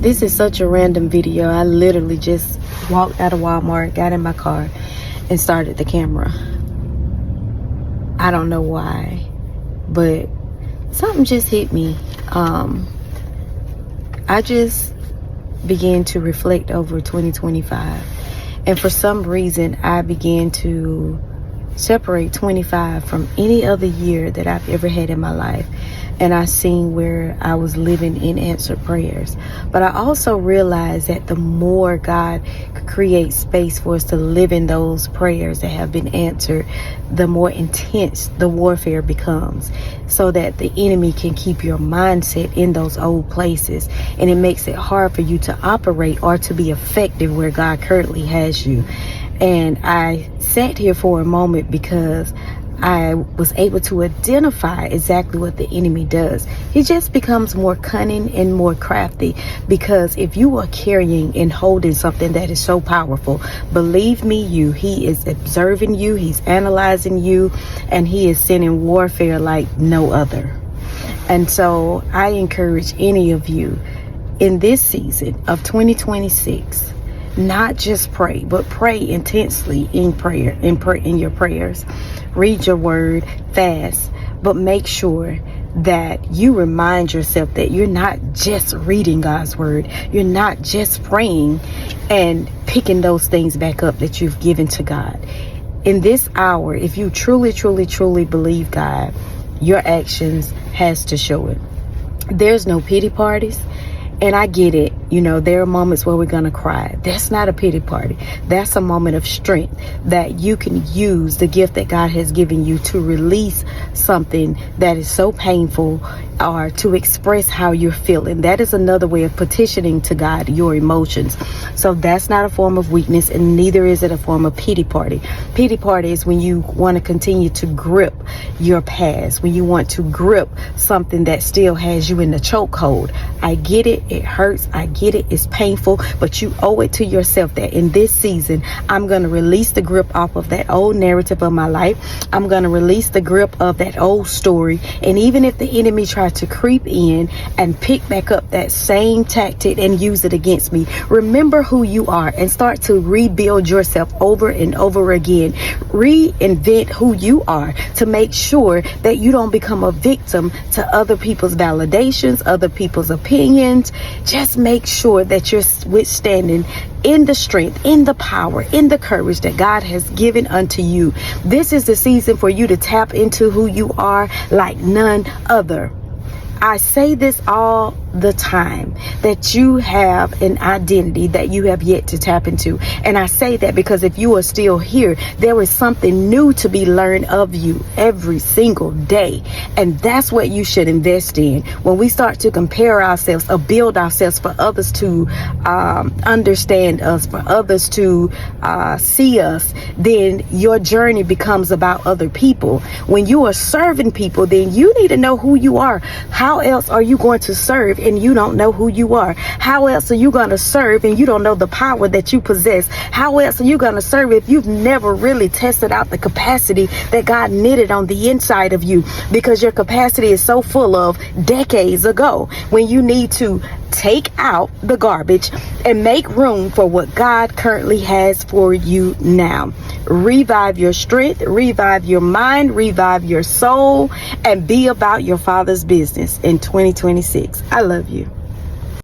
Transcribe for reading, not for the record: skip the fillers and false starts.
This is such a random video. I literally just walked out of Walmart, got in my car, and started the camera. I don't know why, but something just hit me. I just began to reflect over 2025. And for some reason, I began to separate 25 from any other year that I've ever had in my life. And I seen where I was living in answered prayers. But I also realized that the more God could create space for us to live in those prayers that have been answered, the more intense the warfare becomes, so that the enemy can keep your mindset in those old places. And it makes it hard for you to operate or to be effective where God currently has you. And I sat here for a moment because I was able to identify exactly what the enemy does. He just becomes more cunning and more crafty, because if you are carrying and holding something that is so powerful, believe me, he is observing you, he's analyzing you, and he is sending warfare like no other. And so I encourage any of you in this season of 2026, not just pray, but pray intensely in prayer, in your prayers. Read your word, fast, but make sure that you remind yourself that you're not just reading God's word. You're not just praying and picking those things back up that you've given to God. In this hour, if you truly, truly, truly believe God, your actions has to show it. There's no pity parties. And I get it. You know, there are moments where we're going to cry. That's not a pity party. That's a moment of strength that you can use the gift that God has given you to release something that is so painful, or to express how you're feeling. That is another way of petitioning to God your emotions. So that's not a form of weakness, and neither is it a form of pity party. Pity party is when you want to continue to grip your past, when you want to grip something that still has you in the chokehold. I get it. It hurts. I get it. It's painful, but you owe it to yourself that in this season, I'm going to release the grip off of that old narrative of my life. I'm going to release the grip of that old story. And even if the enemy tries to creep in and pick back up that same tactic and use it against me, remember who you are and start to rebuild yourself over and over again. Reinvent who you are to make sure that you don't become a victim to other people's validations, other people's opinions. Just make sure that you're withstanding in the strength, in the power, in the courage that God has given unto you. This is the season for you to tap into who you are like none other. I say this all the time, that you have an identity that you have yet to tap into. And I say that because if you are still here, there is something new to be learned of you every single day. And that's what you should invest in. When we start to compare ourselves or build ourselves for others to understand us, for others to see us, then your journey becomes about other people. When you are serving people, then you need to know who you are. How else are you going to serve and you don't know who you are? How else are you going to serve and you don't know the power that you possess? How else are you going to serve if you've never really tested out the capacity that God knitted on the inside of you? Because your capacity is so full of decades ago, when you need to take out the garbage and make room for what God currently has for you now. Revive your strength, revive your mind, revive your soul, and be about your Father's business in 2026. I love you.